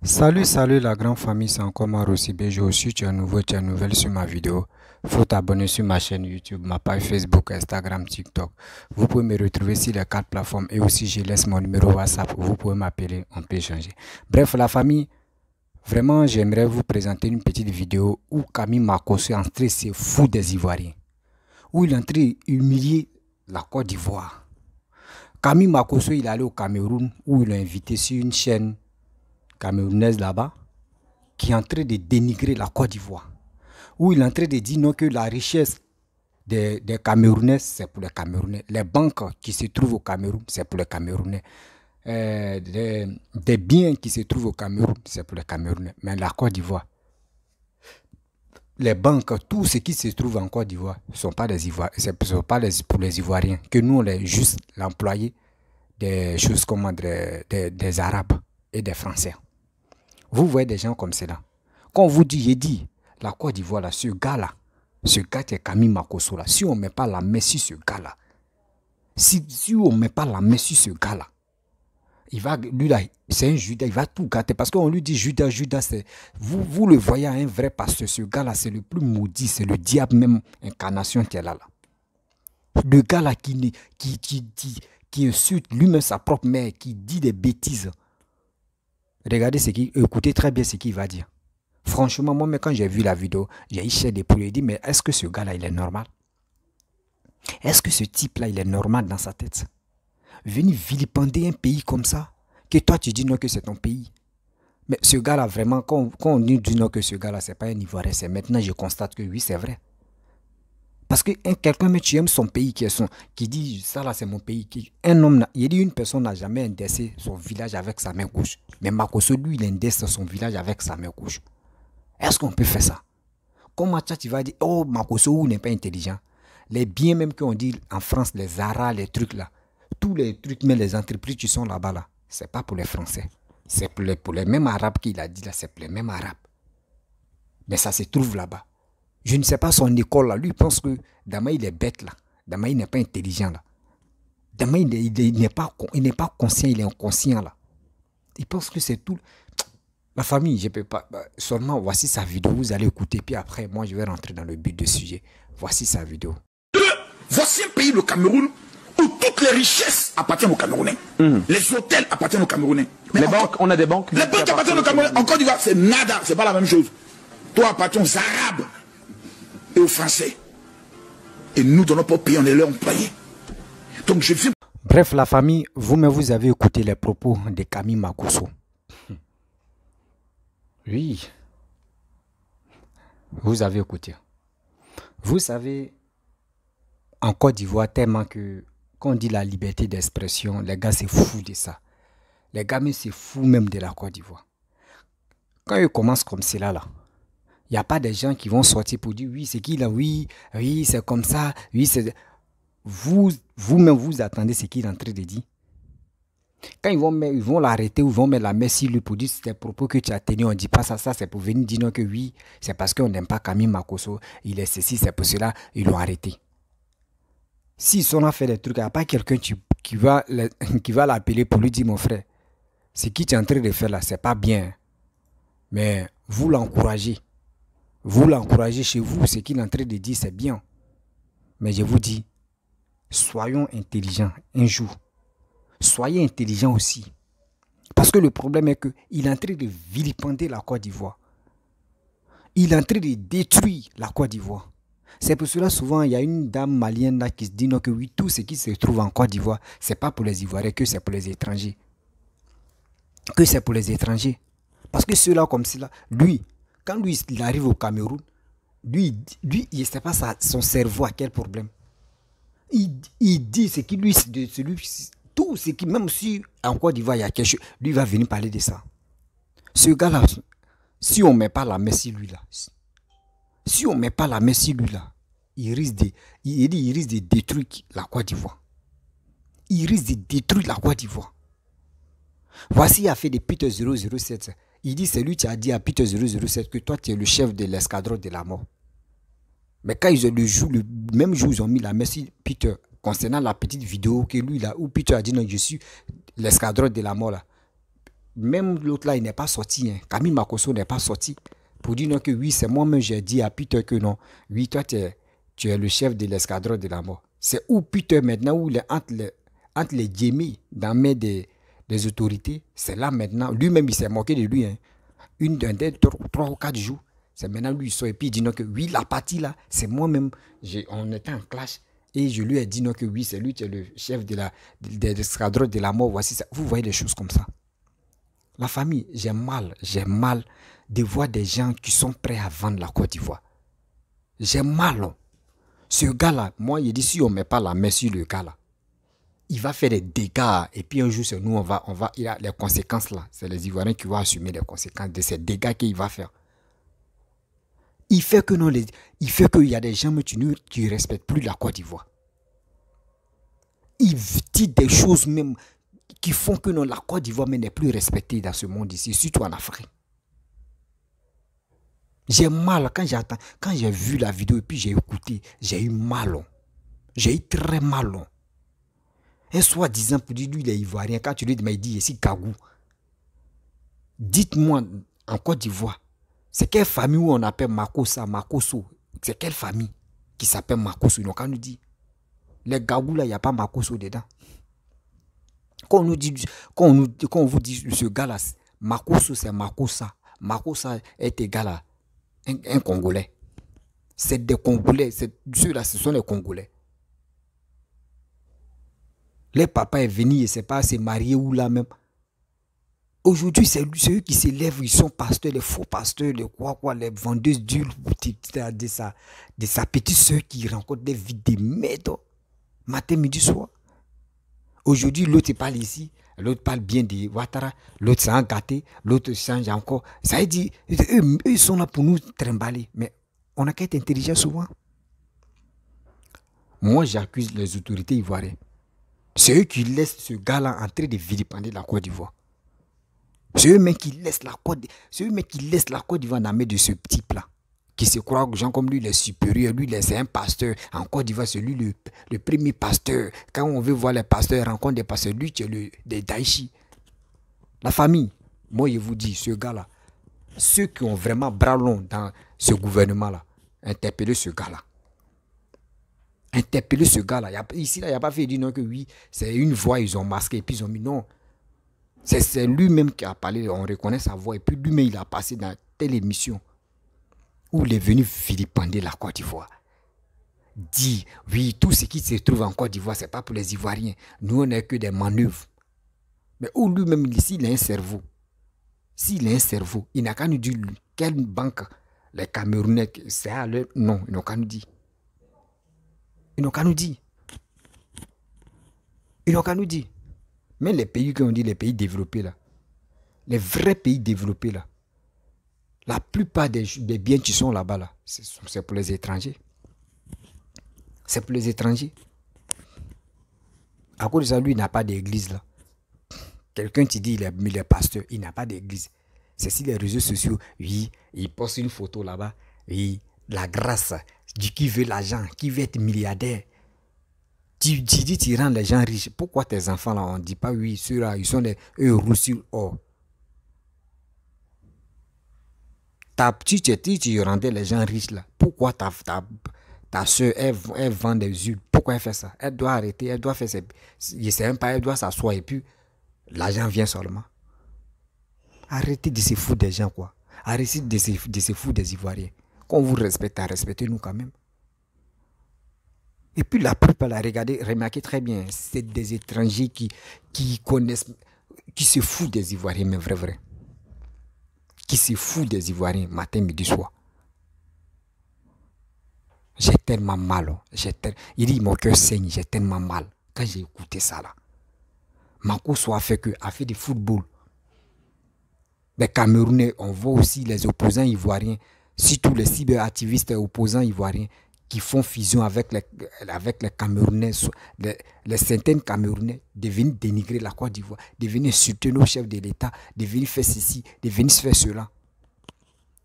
Salut la grande famille, c'est encore moi Rossibé. Je suis, tu es nouveau, tu es nouvelle sur ma vidéo. Faut t'abonner sur ma chaîne YouTube, ma page Facebook, Instagram, TikTok. Vous pouvez me retrouver sur les 4 plateformes et aussi je laisse mon numéro WhatsApp. Vous pouvez m'appeler, on peut échanger. Bref, la famille, vraiment j'aimerais vous présenter une petite vidéo où Camille Makosso est entré se fou des Ivoiriens. Où il est entré humilier la Côte d'Ivoire. Camille Makosso, il est allé au Cameroun où il a invité sur une chaîne camerounaise là-bas, qui est en train de dénigrer la Côte d'Ivoire, où il est en train de dire non que la richesse des Camerounais, c'est pour les Camerounais. Les banques qui se trouvent au Cameroun, c'est pour les Camerounais. Des biens qui se trouvent au Cameroun, c'est pour les Camerounais. Mais la Côte d'Ivoire, les banques, tout ce qui se trouve en Côte d'Ivoire, ne sont pas des Ivoiriens, ce ne sont pas pour les Ivoiriens, que nous, on est juste l'employé des choses comme des Arabes et des Français. Vous voyez des gens comme cela. Quand on vous dit, j'ai dit, la Côte d'Ivoire, là, ce gars qui est Camille Makosso, là, si on ne met pas la main sur ce gars-là, si on ne met pas la main sur ce gars-là, lui là, c'est un Judas, il va tout gâter. Parce qu'on lui dit Judas, c'est, vous le voyez, un vrai pasteur, ce gars-là, c'est le plus maudit, c'est le diable même, incarnation qui est là. Le gars-là qui insulte lui-même sa propre mère, qui dit des bêtises. Regardez écoutez très bien ce qu'il va dire. Franchement, moi, quand j'ai vu la vidéo, j'ai eu des poules et dit, mais est-ce que ce gars-là, il est normal? Est-ce que ce type-là, il est normal dans sa tête? Venir vilipender un pays comme ça, que toi, tu dis non que c'est ton pays. Mais ce gars-là, vraiment, quand on dit non que ce gars-là, c'est pas un Ivoirien, c'est maintenant, je constate que oui, c'est vrai. Parce que quelqu'un, mais tu aimes son pays, qui dit, ça là, c'est mon pays. Un homme, il dit, une personne n'a jamais indexé son village avec sa main gauche. Mais Makosso, lui, il indexe son village avec sa main gauche. Est-ce qu'on peut faire ça? Comment tu vas dire, oh, Makosso n'est pas intelligent. Les biens même qu'on dit en France, les Zara, les trucs là, tous les trucs, mais les entreprises qui sont là-bas, là, c'est pas pour les Français. C'est pour les mêmes Arabes qu'il a dit là, c'est pour les mêmes Arabes. Mais ça se trouve là-bas. Je ne sais pas son école là. Lui, il pense que Dama, il est bête là. Dama, il n'est pas intelligent là. Dama, il n'est pas conscient, il est inconscient là. Il pense que c'est tout. La famille, je ne peux pas. Seulement, voici sa vidéo. Vous allez écouter. Puis après, moi, je vais rentrer dans le but du sujet. Voici sa vidéo. Voici un pays, le Cameroun, où toutes les richesses appartiennent aux Camerounais. Les hôtels appartiennent aux Camerounais. Mais les banques, on a des banques. Les banques appartiennent aux Camerounais. En Côte d'Ivoire, c'est nada. C'est pas la même chose. Toi, appartiens aux Arabes et aux Français. Et nous, dans notre pays, on est leurs employés. Donc, je viens. Bref, la famille, vous-même, vous avez écouté les propos de Camille Makosso. Oui. Vous avez écouté. Vous savez, en Côte d'Ivoire, tellement que, quand on dit la liberté d'expression, les gars, c'est fou de ça. Les gars, mais c'est fou même de la Côte d'Ivoire. Quand ils commencent comme cela, là, il n'y a pas des gens qui vont sortir pour dire, oui, c'est qui là, oui, c'est comme ça, oui, c'est... Vous-même, vous attendez ce qu'il est en train de dire. Quand ils vont l'arrêter ou ils vont mettre la main sur lui pour dire c'est des propos que tu as tenus, on ne dit pas ça, c'est pour venir dire non que oui, c'est parce qu'on n'aime pas Camille Makosso, il est ceci, c'est pour cela, ils l'ont arrêté. S'ils sont là fait des trucs, il n'y a pas quelqu'un qui va l'appeler pour lui dire mon frère, ce que tu es en train de faire là, c'est pas bien. Mais vous l'encouragez. Vous l'encouragez chez vous, ce qu'il est en train de dire, c'est bien. Mais je vous dis, soyons intelligents un jour. Soyez intelligents aussi. Parce que le problème est qu'il est en train de vilipender la Côte d'Ivoire. Il est en train de détruire la Côte d'Ivoire. C'est pour cela souvent il y a une dame malienne là qui se dit non que oui, tout ce qui se trouve en Côte d'Ivoire, ce n'est pas pour les Ivoiriens, que c'est pour les étrangers. Que c'est pour les étrangers. Parce que ceux-là comme cela, lui, quand lui il arrive au Cameroun, lui il ne sait pas son cerveau a quel problème. Il dit ce qui lui, tout ce qui, même si en Côte d'Ivoire il y a quelque chose, lui va venir parler de ça. Ce gars-là, si on ne met pas la main sur lui là, si on ne met pas la main sur lui là, il risque de détruire la Côte d'Ivoire. Il risque de détruire la Côte d'Ivoire. Voici, il a fait des Peter 007. Il dit, c'est lui qui a dit à Peter 007 que toi tu es le chef de l'escadron de la mort. Mais quand ils ont le même jour, ils ont mis la main sur Peter concernant la petite vidéo que lui là, où Peter a dit non, je suis l'escadron de la mort là. même l'autre là, il n'est pas sorti. Hein. Camille Makosso n'est pas sorti. Pour dire non, que oui, c'est moi-même, j'ai dit à Peter que non. Oui, toi, tu es le chef de l'escadron de la mort. C'est où Peter maintenant, où il est entre les Djemmis dans les mains des autorités. C'est là maintenant. Lui-même, il s'est moqué de lui. Hein. Des 3 ou 4 jours. C'est maintenant lui, il sort et puis il dit non, que oui, la partie là, c'est moi-même. On était en clash. Et je lui ai dit non, que oui, c'est lui qui est le chef de l'escadron de la mort. Voici ça. Vous voyez des choses comme ça. La famille, j'ai mal de voir des gens qui sont prêts à vendre la Côte d'Ivoire. J'ai mal. Hein. Ce gars-là, moi, il dit si on ne met pas la main sur le gars-là, il va faire des dégâts. Et puis un jour, c'est nous, il a les conséquences là. C'est les Ivoiriens qui vont assumer les conséquences de ces dégâts qu'il va faire. Il fait que non, il fait qu'il y a des gens qui ne respectent plus la Côte d'Ivoire. Il dit des choses même qui font que non, la Côte d'Ivoire n'est plus respectée dans ce monde ici, surtout en Afrique. J'ai mal quand j'ai vu la vidéo et puis j'ai écouté, j'ai eu mal. J'ai eu très mal. Un soi-disant pour dire lui il est ivoirien, quand tu lui dis, mais il dit ici Kagou. Dites-moi en Côte d'Ivoire, c'est quelle famille où on appelle Makossa, Makosso? C'est quelle famille qui s'appelle Makosso? Ils n'ont qu'à nous dire. Les Gagou là, il n'y a pas Makosso dedans. Quand on vous dit ce gars-là, Makosso c'est Makossa. Makossa est égal à un Congolais. C'est des Congolais. Ceux-là, ce sont les Congolais. Les papas est venu, il ne sait pas, s'est marié ou là même. Aujourd'hui, c'est eux qui s'élèvent, ils sont pasteurs, les faux pasteurs, les vendeuses d'huile, de sa petite soeur qui rencontre des vies de merde. Matin, midi, soir. Aujourd'hui, l'autre parle ici, l'autre parle bien de Ouattara, l'autre s'est gâté, l'autre change encore. Ça veut dire, eux, ils sont là pour nous trimballer. Mais on n'a qu'à être intelligent souvent. Moi, j'accuse les autorités ivoiriennes. C'est eux qui laissent ce gars-là en train de vilipender la Côte d'Ivoire. C'est eux qui laissent la Côte d'Ivoire dans la main de ce type-là. Qui se croit que gens comme lui, il est supérieur. Lui, c'est un pasteur. En Côte d'Ivoire, c'est lui le premier pasteur. Quand on veut voir les pasteurs, rencontre des pasteurs, lui qui est des Daïchi. La famille, moi je vous dis, ce gars-là, ceux qui ont vraiment bras longs dans ce gouvernement-là, interpellez ce gars-là. Interpellez ce gars-là. Ici, il n'y a pas fait dire non que oui, c'est une voix, ils ont masqué, et puis ils ont mis non. C'est lui-même qui a parlé, on reconnaît sa voix, et puis lui-même, il a passé dans telle émission où il est venu vilipender la Côte d'Ivoire. Dit, oui, tout ce qui se trouve en Côte d'Ivoire, ce n'est pas pour les Ivoiriens. Nous, on n'est que des manœuvres. Mais où lui-même, ici, il a un cerveau. S'il a un cerveau, il n'a qu'à nous dire quelle banque les Camerounais, c'est à leur nom, ils n'ont qu'à nous dire. Ils n'ont qu'à nous dire. Ils n'ont qu'à nous dire. Mais les pays qu'on dit, les pays développés là, les vrais pays développés là, la plupart des biens qui sont là-bas là, c'est pour les étrangers. C'est pour les étrangers. À cause de ça, lui, il n'a pas d'église là. Quelqu'un qui dit il est pasteur, il n'a pas d'église. C'est sur les réseaux sociaux, oui, il poste une photo là-bas, oui, la grâce, qui veut l'argent, qui veut être milliardaire. Tu dis, tu rends les gens riches. Pourquoi tes enfants là, on ne dit pas oui, ceux-là, ils sont eux roulent sur or. Tu rendais les gens riches là. Pourquoi ta soeur, elle vend des huiles? Pourquoi elle fait ça? Elle doit arrêter, elle doit faire ses... Je sais même pas, elle doit s'asseoir et puis l'argent vient seulement. Arrêtez de se foutre des gens quoi. Arrêtez de se foutre des Ivoiriens. Quand on vous respecte, respectez-nous quand même. Et puis la plupart, regardez, remarquez très bien, c'est des étrangers qui connaissent, qui se foutent des Ivoiriens, mais vrai. Qui se foutent des Ivoiriens matin, midi, soir. J'ai tellement mal. Il dit mon cœur saigne, j'ai tellement mal. Quand j'ai écouté ça là. Makosso a fait du football. Les Camerounais, on voit aussi les opposants ivoiriens, surtout les cyberactivistes opposants ivoiriens qui font fusion avec les Camerounais, les centaines Camerounais, de venir dénigrer la Côte d'Ivoire, de venir insulter nos chefs de l'État, de venir faire ceci, de venir faire cela.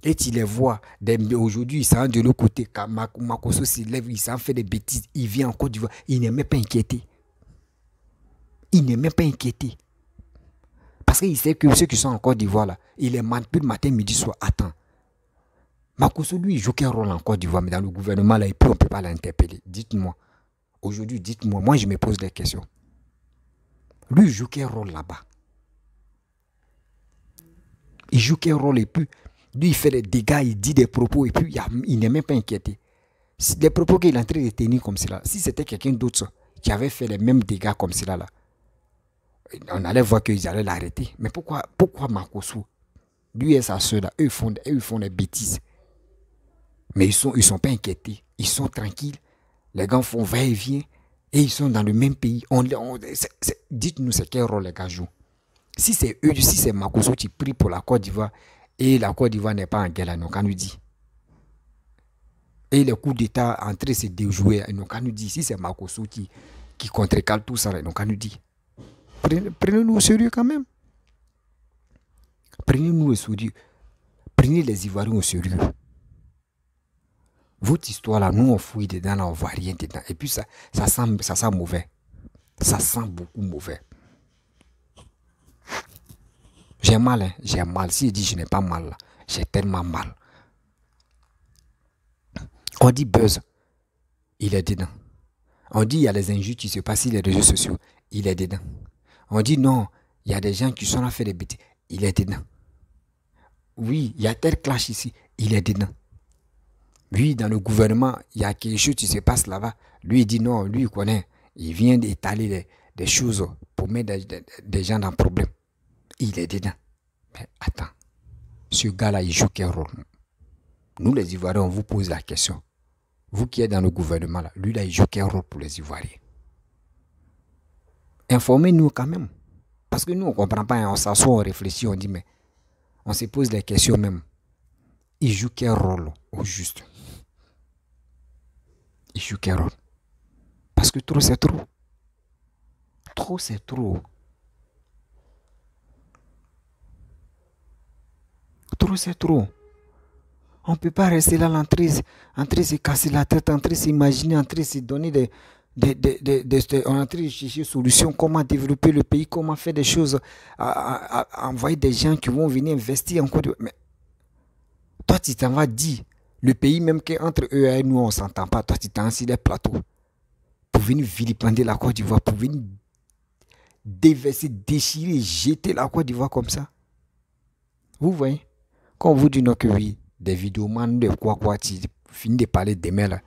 Et tu les vois, aujourd'hui, ils sont de l'autre côté, quand Makosso s'élève, il s'en fait des bêtises, il vient en Côte d'Ivoire, il n'est même pas inquiété. Il n'est même pas inquiété. Parce qu'il sait que ceux qui sont en Côte d'Ivoire, là, il les manipule matin, midi, soir. Attends. Makosso, lui, il joue quel rôle en Côte d'Ivoire, mais dans le gouvernement, là, et puis on ne peut pas l'interpeller. Dites-moi. Aujourd'hui, dites-moi. Moi, je me pose des questions. Lui, il joue quel rôle là-bas? Il joue quel rôle et puis, lui, il fait des dégâts, il dit des propos et puis, il n'est même pas inquiété. Si des propos qu'il est en train de tenir comme cela, si c'était quelqu'un d'autre qui avait fait les mêmes dégâts comme cela, là, on allait voir qu'ils allaient l'arrêter. Mais pourquoi Makosso, lui et sa soeur, là, eux font des bêtises. Mais ils sont pas inquiétés. Ils sont tranquilles. Les gars font va-et-vient. Et ils sont dans le même pays. Dites-nous c'est quel rôle les gars jouent. Si c'est eux, si c'est Makosso qui prie pour la Côte d'Ivoire, et la Côte d'Ivoire n'est pas en guerre, nous, qu'à nous dit. Et le coup d'État en train de se déjouer, nous, qu'à nous dit. Si c'est Makosso qui contrecale tout ça, nous, qu'à nous dit. Prenez-nous au sérieux quand même. Prenez-nous au sérieux. Prenez les Ivoiriens au sérieux. Votre histoire là, nous on fouille dedans, là, on voit rien dedans. Et puis ça sent mauvais. Ça sent beaucoup mauvais. J'ai mal, hein? J'ai mal. Si je dis je n'ai pas mal, j'ai tellement mal. On dit buzz, il est dedans. On dit il y a les injures qui se passent sur les réseaux sociaux, il est dedans. On dit non, il y a des gens qui sont là à faire des bêtises, il est dedans. Oui, il y a tel clash ici, il est dedans. Lui, dans le gouvernement, il y a quelque chose qui se passe là-bas. Lui, il dit non, lui, il connaît. Il vient d'étaler des choses pour mettre des gens dans le problème. Il est dedans. Mais attends, ce gars-là, il joue quel rôle? Nous, les Ivoiriens, on vous pose la question. Vous qui êtes dans le gouvernement, là, lui, là, il joue quel rôle pour les Ivoiriens? Informez-nous quand même. Parce que nous, on ne comprend pas. On s'assoit, on réfléchit, on dit, mais on se pose des questions même. Il joue quel rôle au juste? Il joue quel rôle? Parce que trop, c'est trop. Trop, c'est trop. Trop, c'est trop. On ne peut pas rester là, en train de se casser la tête, en train de s'imaginer, en train de se donner on est en train de chercher des solutions, comment développer le pays, comment faire des choses, à envoyer des gens qui vont venir investir encore. Mais toi, tu t'en vas dire, le pays même qu'entre eux et nous, on ne s'entend pas, toi, tu t'en sur des plateaux pour venir vilipender la Côte d'Ivoire, pour venir déverser, déchirer, jeter la Côte d'Ivoire comme ça. Vous voyez? Quand on vous dit non que oui, des vidéomans de quoi, tu finis de parler demain là,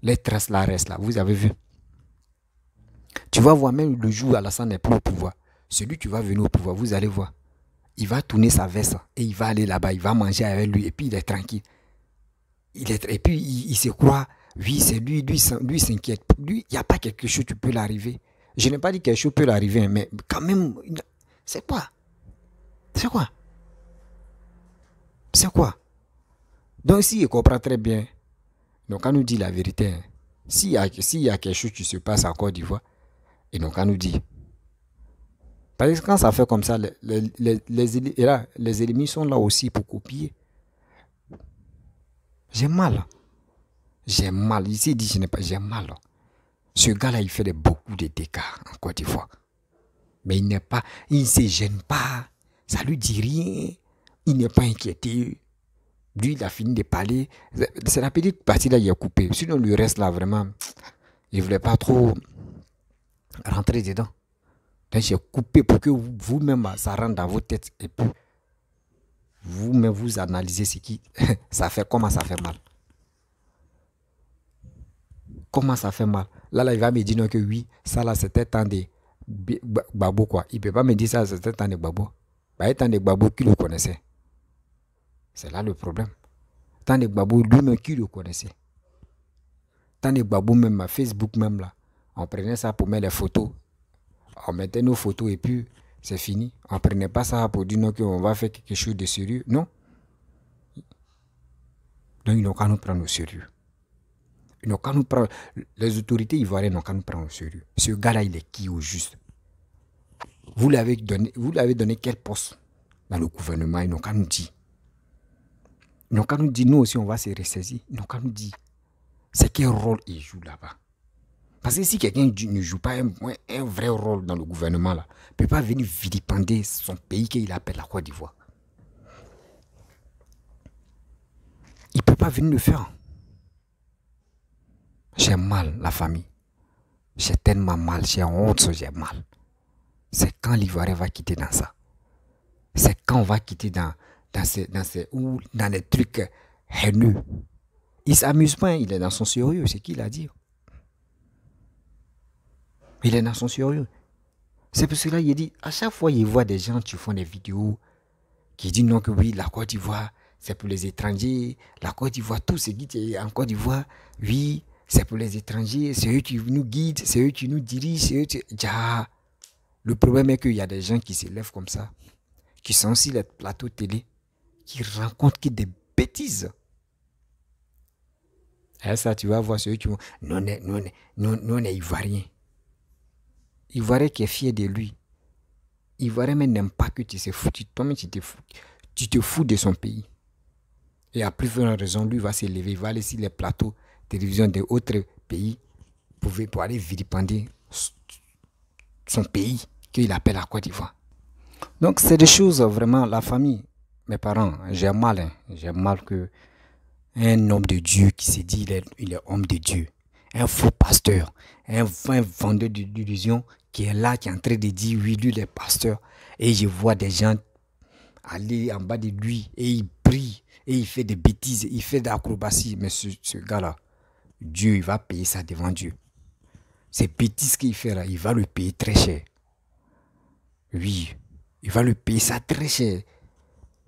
les traces là restent là, vous avez vu? Tu vas voir même le jour où Alassane n'est plus au pouvoir, celui qui va venir au pouvoir, vous allez voir, il va tourner sa veste et il va aller là-bas, il va manger avec lui et puis il est tranquille. Et puis il se croit, oui c'est lui s'inquiète. Lui, il n'y a pas quelque chose qui peut l'arriver. Je n'ai pas dit quelque chose peut l'arriver, mais quand même, c'est quoi? C'est quoi? C'est quoi? Donc si il comprend très bien, donc on nous dit la vérité, hein. S'il y a quelque chose qui se passe en Côte d'Ivoire, et donc on nous dit. Parce que quand ça fait comme ça, les ennemis sont là aussi pour copier. J'ai mal. J'ai mal. Ici, il dit je n'ai pas. J'ai mal. Ce gars-là, il fait beaucoup de dégâts en Côte d'Ivoire. Mais il ne se gêne pas. Ça lui dit rien. Il n'est pas inquiété. Lui, il a fini de parler. C'est la petite partie là, il a coupé. Sinon, le reste là, vraiment, il ne voulait pas trop rentrer dedans. Donc, j'ai coupé pour que vous-même, ça rentre dans vos têtes. Et puis, vous-même, vous analysez ce qui. Ça fait comment ça fait mal. Comment ça fait mal. Là, il va me dire non, que oui, ça là, c'était temps de Gbagbo, quoi. Il ne peut pas me dire ça, c'était temps de Gbagbo. Bah, temps de Gbagbo, qui le connaissait? C'est là le problème. Tant de Gbagbo, lui-même, qui le connaissait? Tant de Gbagbo, même à Facebook, même là, on prenait ça pour mettre les photos. On mettait nos photos et puis c'est fini. On ne prenait pas ça pour dire non, qu'on va faire quelque chose de sérieux. Non. Donc, ils n'ont qu'à nous prendre au sérieux. Ils n'ont qu'à nous prendre. Les autorités ivoiriennes n'ont qu'à nous prendre au sérieux. Ce gars-là, il est qui au juste? Vous l'avez donné quel poste dans le gouvernement? Ils n'ont qu'à nous dire. Ils n'ont qu'à nous dire, nous aussi, on va se ressaisir. Ils n'ont qu'à nous dire, c'est quel rôle il joue là-bas. Parce que si quelqu'un ne joue pas un vrai rôle dans le gouvernement, là, il ne peut pas venir vilipender son pays qu'il appelle la Côte d'Ivoire. Il ne peut pas venir le faire. J'ai mal, la famille. J'ai tellement mal, j'ai honte, j'ai mal. C'est quand l'Ivoirien va quitter dans ça. C'est quand on va quitter dans les trucs haineux. Il ne s'amuse pas, il est dans son sérieux, c'est qu'il a dit. Il est dans son sérieux. C'est pour cela qu'il dit, à chaque fois il voit des gens qui font des vidéos, qui disent non que oui, la Côte d'Ivoire, c'est pour les étrangers. La Côte d'Ivoire, tout ce qui est en Côte d'Ivoire, oui, c'est pour les étrangers, c'est eux qui nous guident, c'est eux qui nous dirigent, c'est eux qui... Ja. Le problème est qu'il y a des gens qui se lèvent comme ça, qui sont sur les plateaux télé, qui racontent des bêtises. Et ça, tu vas voir ceux qui vont... Nous, on est Ivoiriens. Ivoirien qui est fier de lui. Ivoirien même n'aime pas que tu te fous. Toi-même, tu te fous de son pays. Et à plus forte raison, lui va se lever, il va aller sur les plateaux télévision d'autres pays pour aller vilipender son pays qu'il appelle la Côte d'Ivoire. Donc, c'est des choses vraiment, la famille, mes parents, j'ai mal. Hein, j'ai mal que un homme de Dieu qui se dit il est homme de Dieu, un faux pasteur, un vendeur d'illusions qui est là, qui est en train de dire oui, lui, il est pasteur. Et je vois des gens aller en bas de lui et il prie et il fait des bêtises, il fait de l'acrobatie. Mais ce gars-là, Dieu, il va payer ça devant Dieu. Ces bêtises qu'il fait là, il va le payer très cher. Oui, il va le payer ça très cher.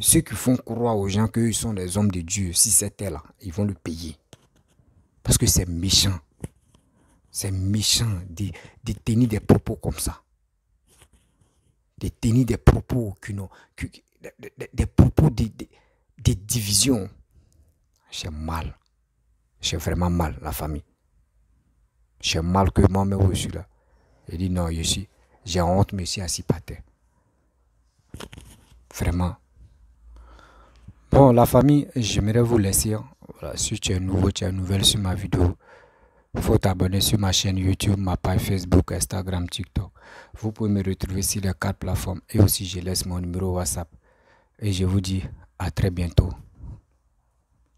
Ceux qui font croire aux gens qu'ils sont des hommes de Dieu, si c'était là, ils vont le payer. Parce que c'est méchant. C'est méchant de tenir des propos comme ça. De tenir des propos des propos de division. J'ai mal. J'ai vraiment mal, la famille. J'ai mal que moi-même je suis là. Il dit non, j'ai honte, mais je suis assis par terre. Vraiment. Bon, la famille, j'aimerais vous laisser. Voilà, si tu es nouveau, tu es nouvelle sur ma vidéo, il faut t'abonner sur ma chaîne YouTube, ma page Facebook, Instagram, TikTok. Vous pouvez me retrouver sur les 4 plateformes et aussi je laisse mon numéro WhatsApp. Et je vous dis à très bientôt.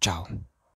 Ciao.